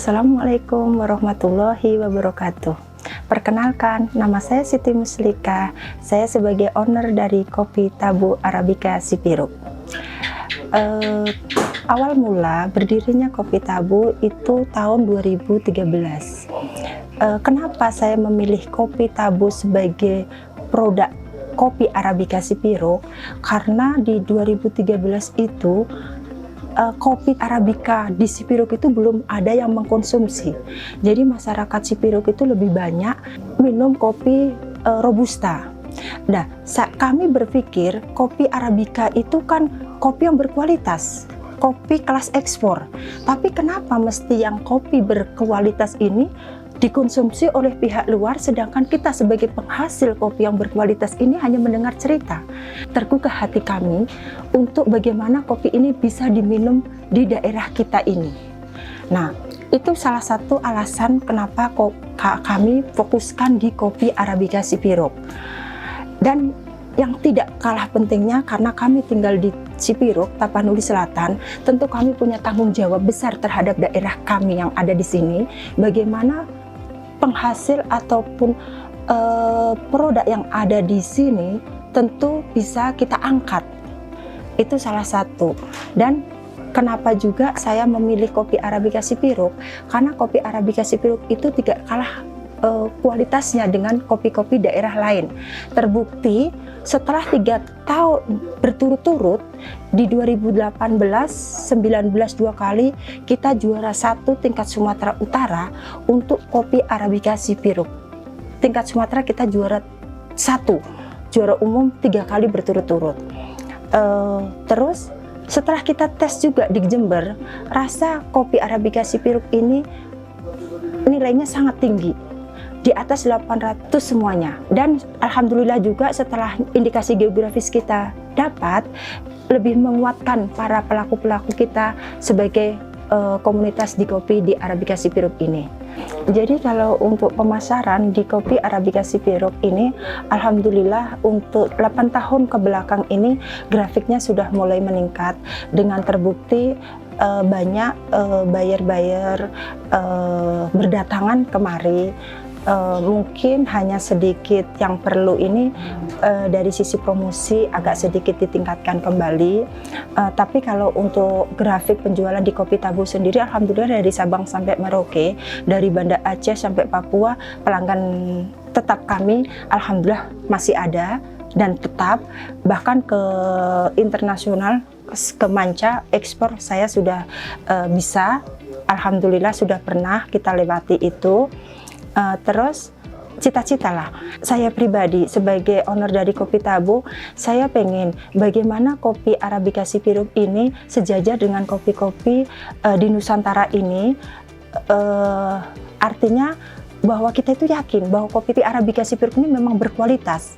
Assalamualaikum warahmatullahi wabarakatuh. Perkenalkan, nama saya Siti Muslika. Saya sebagai owner dari Kopi Tabu Arabica Sipiruk. Awal mula berdirinya Kopi Tabu itu tahun 2013. Kenapa saya memilih Kopi Tabu sebagai produk kopi Arabica Sipiruk? Karena di 2013 itu kopi Arabica di Sipiruk itu belum ada yang mengkonsumsi. Jadi masyarakat Sipiruk itu lebih banyak minum kopi Robusta. Nah, kami berpikir kopi Arabica itu kan kopi yang berkualitas, kopi kelas ekspor. Tapi kenapa mesti yang kopi berkualitas ini dikonsumsi oleh pihak luar, sedangkan kita sebagai penghasil kopi yang berkualitas ini hanya mendengar cerita? Tergugah hati kami untuk bagaimana kopi ini bisa diminum di daerah kita ini. Nah, itu salah satu alasan kenapa kami fokuskan di kopi Arabica Sipiruk. Dan yang tidak kalah pentingnya, karena kami tinggal di Sipiruk, Tapanuli Selatan, tentu kami punya tanggung jawab besar terhadap daerah kami yang ada di sini. Bagaimana penghasil ataupun produk yang ada di sini tentu bisa kita angkat. Itu salah satu. Dan kenapa juga saya memilih kopi Arabica Sipiruk? Karena kopi Arabica Sipiruk itu tidak kalah kualitasnya dengan kopi-kopi daerah lain. Terbukti setelah 3 tahun berturut-turut di 2018, 19 2 kali kita juara 1 tingkat Sumatera Utara untuk kopi Arabica Sipiruk. Tingkat Sumatera kita juara 1, juara umum 3 kali berturut-turut. Terus setelah kita tes juga di Jember, rasa kopi Arabica Sipiruk ini nilainya sangat tinggi, di atas 800 semuanya. Dan alhamdulillah juga setelah indikasi geografis kita dapat, lebih menguatkan para pelaku-pelaku kita sebagai komunitas di kopi di Arabica Sipiruk ini. Jadi kalau untuk pemasaran di kopi Arabica Sipiruk ini, alhamdulillah untuk 8 tahun ke belakang ini grafiknya sudah mulai meningkat, dengan terbukti banyak buyer-buyer berdatangan kemari. Mungkin hanya sedikit yang perlu ini dari sisi promosi agak sedikit ditingkatkan kembali. Tapi kalau untuk grafik penjualan di Kopi Tabu sendiri, alhamdulillah dari Sabang sampai Merauke, dari Banda Aceh sampai Papua, pelanggan tetap kami alhamdulillah masih ada dan tetap, bahkan ke internasional, ke manca ekspor saya sudah bisa, alhamdulillah sudah pernah kita lewati itu. Terus cita-cita lah saya pribadi sebagai owner dari Kopi Tabu, saya pengen bagaimana kopi Arabica Sipiruk ini sejajar dengan kopi-kopi di Nusantara ini. Artinya bahwa kita itu yakin bahwa kopi Arabica Sipiruk ini memang berkualitas.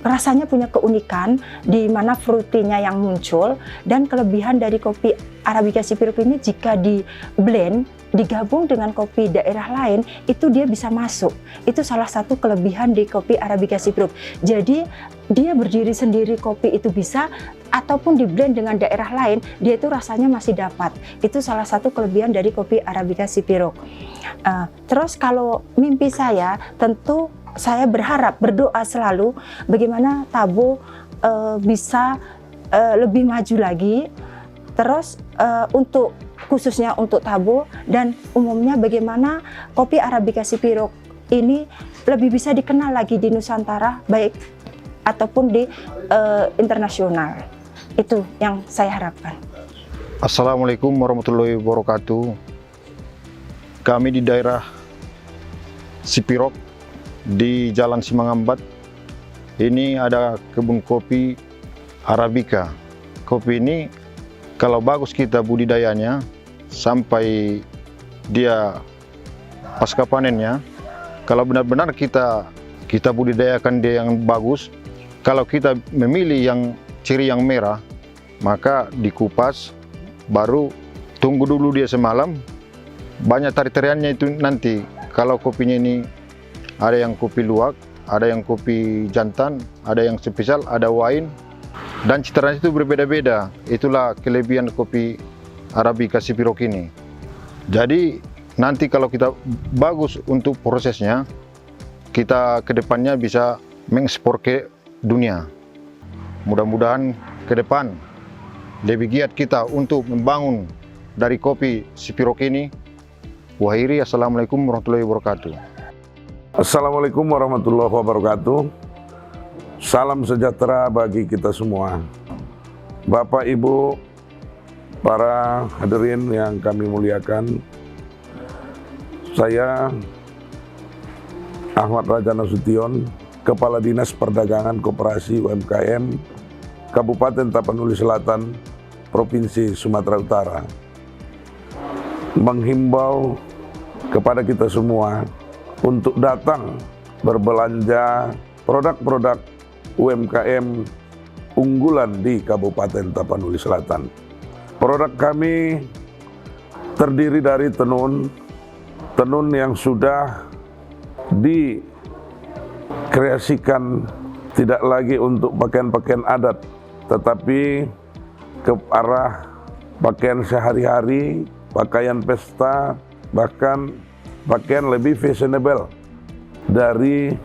Rasanya punya keunikan di mana fruitinya yang muncul, dan kelebihan dari kopi Arabica Sipiruk ini jika di blend digabung dengan kopi daerah lain, itu dia bisa masuk. Itu salah satu kelebihan di kopi Arabica Sipiruk. Jadi dia berdiri sendiri, kopi itu bisa, ataupun di blend dengan daerah lain, dia itu rasanya masih dapat. Itu salah satu kelebihan dari kopi Arabica Sipiruk. Terus kalau mimpi saya, tentu saya berharap, berdoa selalu bagaimana Tabu bisa lebih maju lagi. Terus untuk khususnya untuk Tabu dan umumnya bagaimana kopi Arabica Sipiruk ini lebih bisa dikenal lagi di Nusantara, baik ataupun di internasional. Itu yang saya harapkan. Assalamualaikum warahmatullahi wabarakatuh. Kami di daerah Sipiruk di Jalan Simangambat ini ada kebun kopi Arabica. Kopi ini kalau bagus kita budidayanya sampai dia pasca panennya, kalau benar-benar kita budidayakan dia yang bagus, kalau kita memilih yang ciri yang merah, maka dikupas, baru tunggu dulu dia semalam. Banyak tari-tariannya itu nanti. Kalau kopinya ini ada yang kopi luwak, ada yang kopi jantan, ada yang spesial, ada wine, dan citranya itu berbeda-beda. Itulah kelebihan kopi Arabica Sipiruk ini. Jadi nanti kalau kita bagus untuk prosesnya, kita ke depannya bisa mengekspor ke dunia. Mudah-mudahan ke depan lebih giat kita untuk membangun dari kopi Sipirok ini. Wahiri, assalamualaikum warahmatullahi wabarakatuh. Assalamualaikum warahmatullahi wabarakatuh. Salam sejahtera bagi kita semua. Bapak, Ibu, para hadirin yang kami muliakan, saya Ahmad Raja Nasution, Kepala Dinas Perdagangan Koperasi UMKM Kabupaten Tapanuli Selatan, Provinsi Sumatera Utara, menghimbau kepada kita semua untuk datang berbelanja produk-produk UMKM unggulan di Kabupaten Tapanuli Selatan. Produk kami terdiri dari tenun yang sudah dikreasikan tidak lagi untuk pakaian-pakaian adat, tetapi ke arah pakaian sehari-hari, pakaian pesta, bahkan pakaian lebih fashionable dari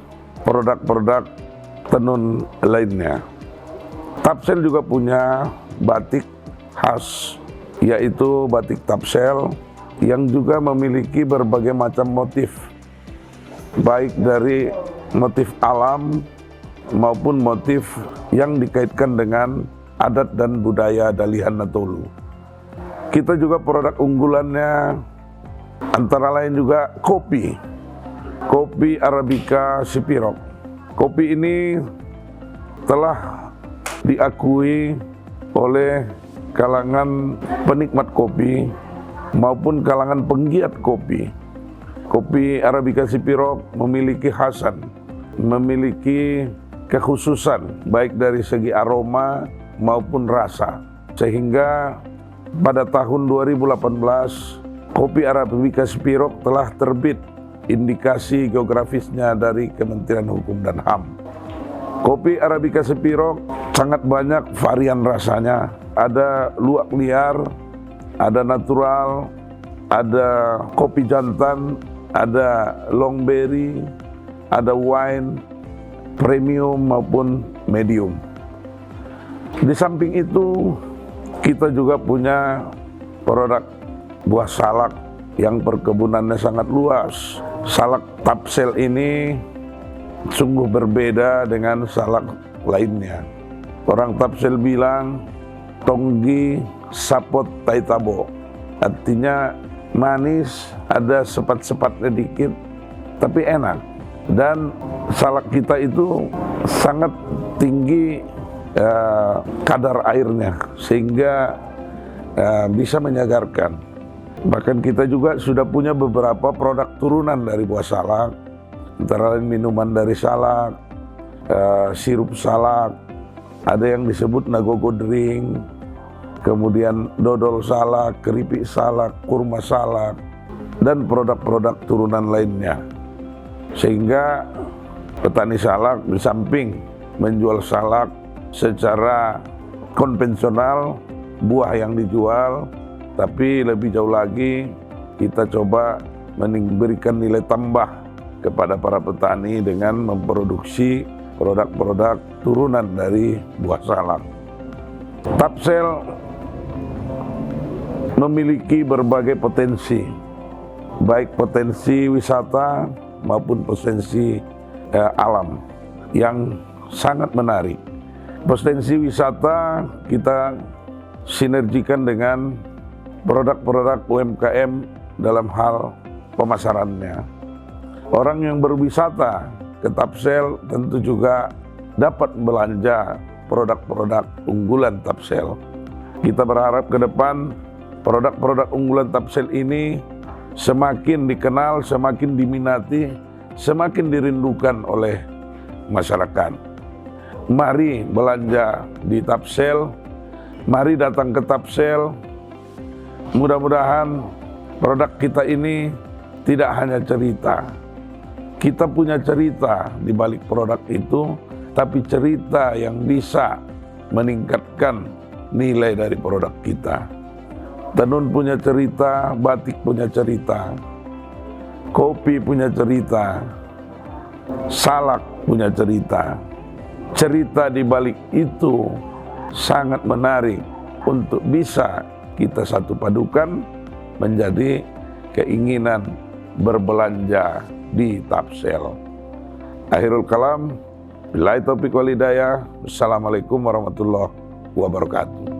produk-produk tenun lainnya. Tapsel juga punya batik khas, yaitu batik Tapsel yang juga memiliki berbagai macam motif, baik dari motif alam maupun motif yang dikaitkan dengan adat dan budaya Dalihan Natolu. Kita juga produk unggulannya antara lain juga kopi Arabica Sipirok. Kopi ini telah diakui oleh kalangan penikmat kopi maupun kalangan penggiat kopi. Kopi Arabica Sipirok memiliki khasan, memiliki kekhususan baik dari segi aroma maupun rasa, sehingga pada tahun 2018 kopi Arabica Sipirok telah terbit indikasi geografisnya dari Kementerian Hukum dan HAM. Kopi Arabica Sipirok sangat banyak varian rasanya, ada luwak liar, ada natural, ada kopi jantan, ada long berry, ada wine, premium maupun medium. Di samping itu, kita juga punya produk buah salak yang perkebunannya sangat luas. Salak Tapsel ini sungguh berbeda dengan salak lainnya. Orang Tapsel bilang tonggi sapot taitabo, artinya manis, ada sepat-sepatnya dikit, tapi enak. Dan salak kita itu sangat tinggi kadar airnya, sehingga bisa menyegarkan. Bahkan kita juga sudah punya beberapa produk turunan dari buah salak, antara lain minuman dari salak, sirup salak, ada yang disebut nagogo drink, kemudian dodol salak, keripik salak, kurma salak, dan produk-produk turunan lainnya. Sehingga petani salak di samping menjual salak secara konvensional, buah yang dijual, tapi lebih jauh lagi kita coba memberikan nilai tambah kepada para petani dengan memproduksi produk-produk turunan dari buah salak. Tapsel memiliki berbagai potensi, baik potensi wisata maupun potensi alam yang sangat menarik. Potensi wisata kita sinergikan dengan produk-produk UMKM dalam hal pemasarannya. Orang yang berwisata ke Tapsel tentu juga dapat belanja produk-produk unggulan Tapsel. Kita berharap ke depan produk-produk unggulan Tapsel ini semakin dikenal, semakin diminati, semakin dirindukan oleh masyarakat. Mari belanja di Tapsel, mari datang ke Tapsel. Mudah-mudahan produk kita ini tidak hanya cerita. Kita punya cerita di balik produk itu, tapi cerita yang bisa meningkatkan nilai dari produk kita. tenun punya cerita, batik punya cerita, kopi punya cerita, salak punya cerita. Cerita di balik itu sangat menarik untuk bisa kita satu padukan menjadi keinginan berbelanja di Tapsel. Akhirul kalam, billahi taufiq wal hidayah. Wassalamualaikum warahmatullahi wabarakatuh.